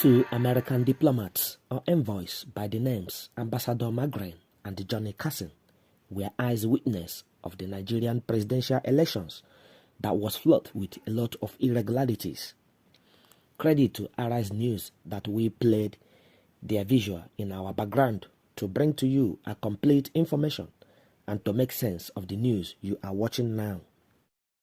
Two American diplomats or envoys by the names Ambassador Magrin and Johnny Carson were eyes witness of the Nigerian presidential elections that was fraught with a lot of irregularities. Credit to Arise News that we played their visual in our background to bring to you a complete information and to make sense of the news you are watching now.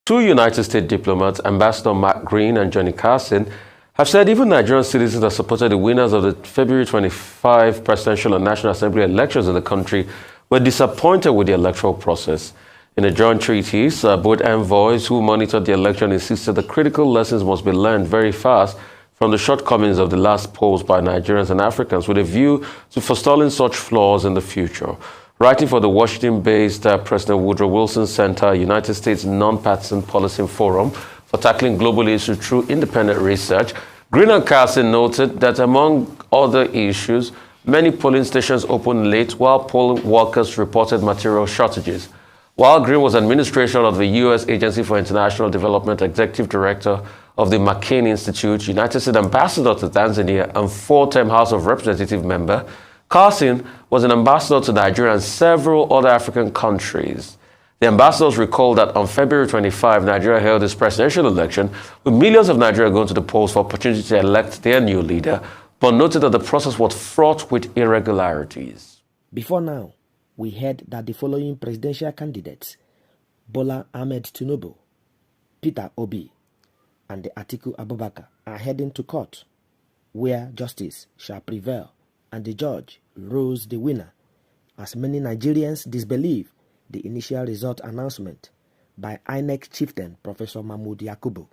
Two United States diplomats, Ambassador Mark Green and Johnny Carson, have said even Nigerian citizens that supported the winners of the February 25 presidential and National Assembly elections in the country were disappointed with the electoral process. In a joint treatise, both envoys who monitored the election insisted the critical lessons must be learned very fast from the shortcomings of the last polls by Nigerians and Africans with a view to forestalling such flaws in the future. Writing for the Washington-based President Woodrow Wilson Center, United States Nonpartisan Policy Forum for Tackling Global Issues Through Independent Research, Green and Carson noted that among other issues, many polling stations opened late while polling workers reported material shortages. While Green was administration of the U.S. Agency for International Development Executive Director of the McCain Institute, United States Ambassador to Tanzania, and four-term House of Representative member, Carson was an ambassador to Nigeria and several other African countries. The ambassadors recalled that on February 25, Nigeria held its presidential election, with millions of Nigerians going to the polls for opportunity to elect their new leader, but noted that the process was fraught with irregularities. Before now, we heard that the following presidential candidates, Bola Ahmed Tinubu, Peter Obi, and Atiku Abubakar, are heading to court, where justice shall prevail and the judge rules the winner, as many Nigerians disbelieve the initial result announcement by INEC chieftain Professor Mahmood Yakubu.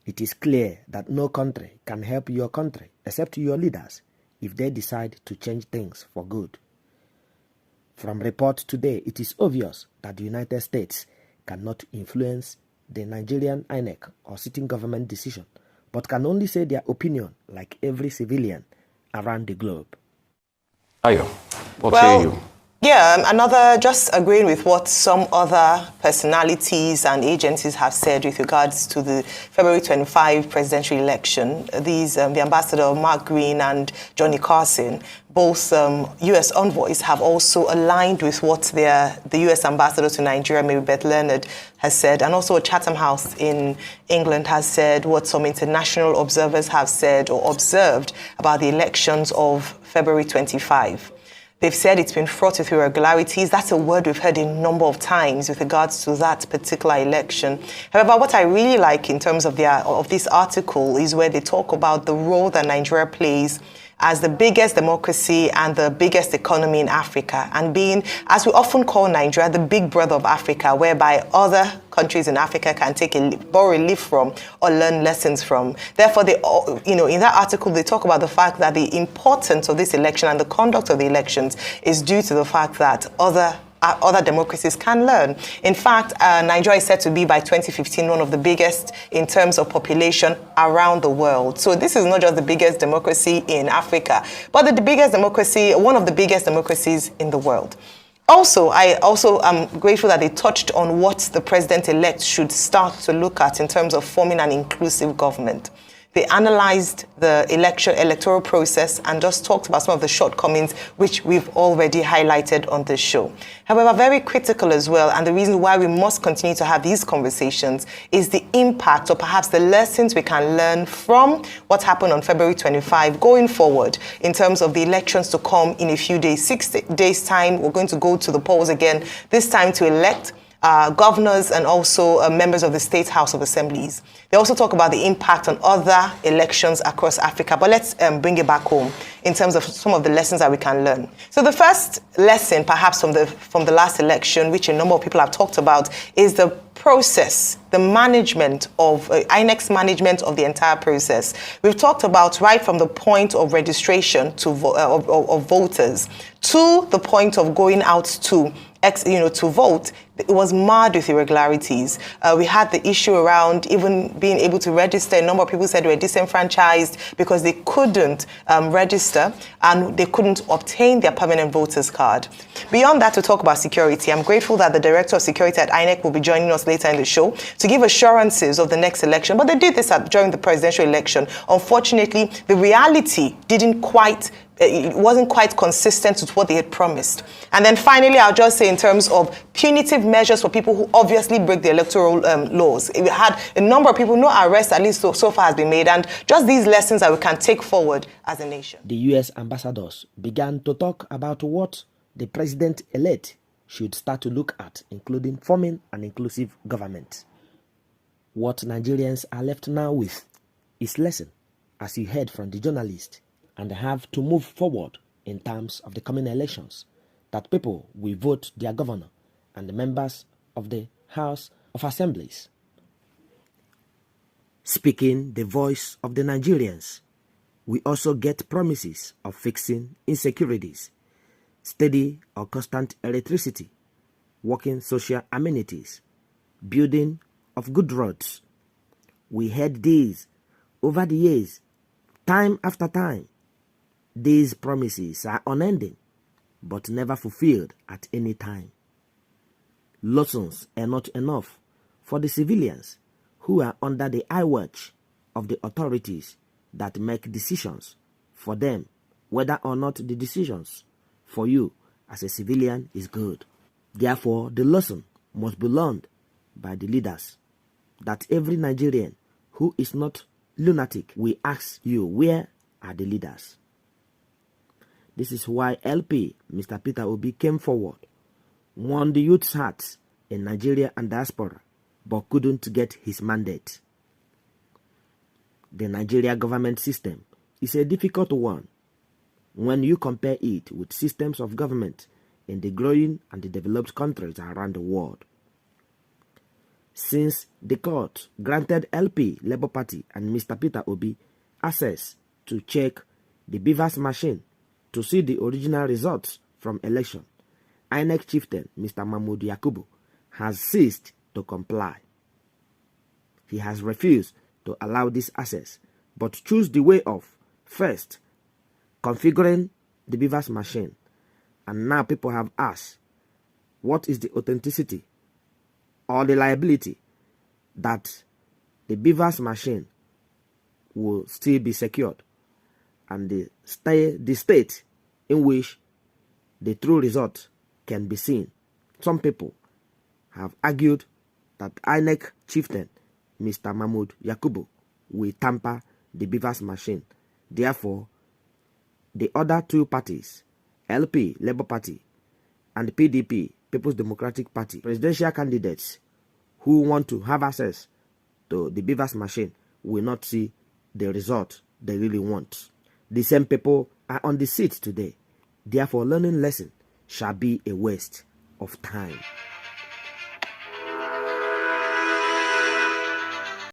It is clear that no country can help your country except your leaders if they decide to change things for good. From report today, it is obvious that the United States cannot influence the Nigerian INEC or sitting government decision, but can only say their opinion like every civilian around the globe. Ayo, what say you? Yeah, just agreeing with what some other personalities and agencies have said with regards to the February 25 presidential election. These, the Ambassador Mark Green and Johnny Carson, both U.S. envoys, have also aligned with what the U.S. Ambassador to Nigeria, Mary Beth Leonard, has said, and also Chatham House in England has said, what some international observers have said or observed about the elections of February 25. They've said it's been fraught with irregularities. That's a word we've heard a number of times with regards to that particular election. However, what I really like in terms of this article is where they talk about the role that Nigeria plays as the biggest democracy and the biggest economy in Africa, and being, as we often call Nigeria, the big brother of Africa, whereby other countries in Africa can borrow a leaf from or learn lessons from. Therefore, in that article, they talk about the fact that the importance of this election and the conduct of the elections is due to the fact that other democracies can learn. In fact, Nigeria is said to be by 2015 one of the biggest in terms of population around the world. So this is not just the biggest democracy in Africa, but the biggest democracy, one of the biggest democracies in the world. Also, I am grateful that they touched on what the president-elect should start to look at in terms of forming an inclusive government. They analyzed the electoral process and just talked about some of the shortcomings which we've already highlighted on this show. However, very critical as well, and the reason why we must continue to have these conversations is the impact, or perhaps the lessons we can learn from what happened on February 25 going forward in terms of the elections to come in a few days, 6 days' time. We're going to go to the polls again, this time to elect governors and also members of the State House of Assemblies. They also talk about the impact on other elections across Africa. But let's bring it back home in terms of some of the lessons that we can learn. So the first lesson, perhaps from the last election, which a number of people have talked about, is the process, the management of INEC's management of the entire process. We've talked about right from the point of registration to of voters to the point of going out to to vote, it was marred with irregularities. We had the issue around even being able to register. A number of people said they were disenfranchised because they couldn't register and they couldn't obtain their permanent voters card. Beyond that, to talk about security, I'm grateful that the Director of Security at INEC will be joining us later in the show to give assurances of the next election. But they did this during the presidential election. Unfortunately, the reality it wasn't quite consistent with what they had promised. And then finally, I'll just say in terms of punitive measures for people who obviously break the electoral laws. We had a number of people, no arrest at least so far has been made, and just these lessons that we can take forward as a nation. The U.S. ambassadors began to talk about what the president-elect should start to look at, including forming an inclusive government. What Nigerians are left now with is lesson, as you heard from the journalist, and have to move forward in terms of the coming elections, that people will vote their governor and the members of the House of Assemblies. Speaking the voice of the Nigerians, we also get promises of fixing insecurities, steady or constant electricity, working social amenities, building of good roads. We heard these over the years, time after time. These promises are unending, but never fulfilled at any time. Lessons are not enough for the civilians who are under the eye watch of the authorities that make decisions for them, whether or not the decisions for you as a civilian is good. Therefore, the lesson must be learned by the leaders, that every Nigerian who is not lunatic will ask you, where are the leaders? This is why LP, Mr. Peter Obi, came forward, won the youth's hearts in Nigeria and diaspora, but couldn't get his mandate. The Nigeria government system is a difficult one when you compare it with systems of government in the growing and the developed countries around the world. Since the court granted LP, Labour Party, and Mr. Peter Obi access to check the beavers machine to see the original results from election, INEC chieftain Mr. Mahmood Yakubu has ceased to comply. He has refused to allow this access, but chose the way of first configuring the beavers machine. And now people have asked, what is the authenticity or the liability that the beavers machine will still be secured, and the state in which the true result can be seen? Some people have argued that INEC chieftain Mr. Mahmood Yakubu will tamper the beavers machine. Therefore, the other two parties, LP, Labour Party, and PDP, People's Democratic Party, presidential candidates who want to have access to the beavers machine will not see the result they really want. The same people are on the seat today. Therefore, learning lesson shall be a waste of time.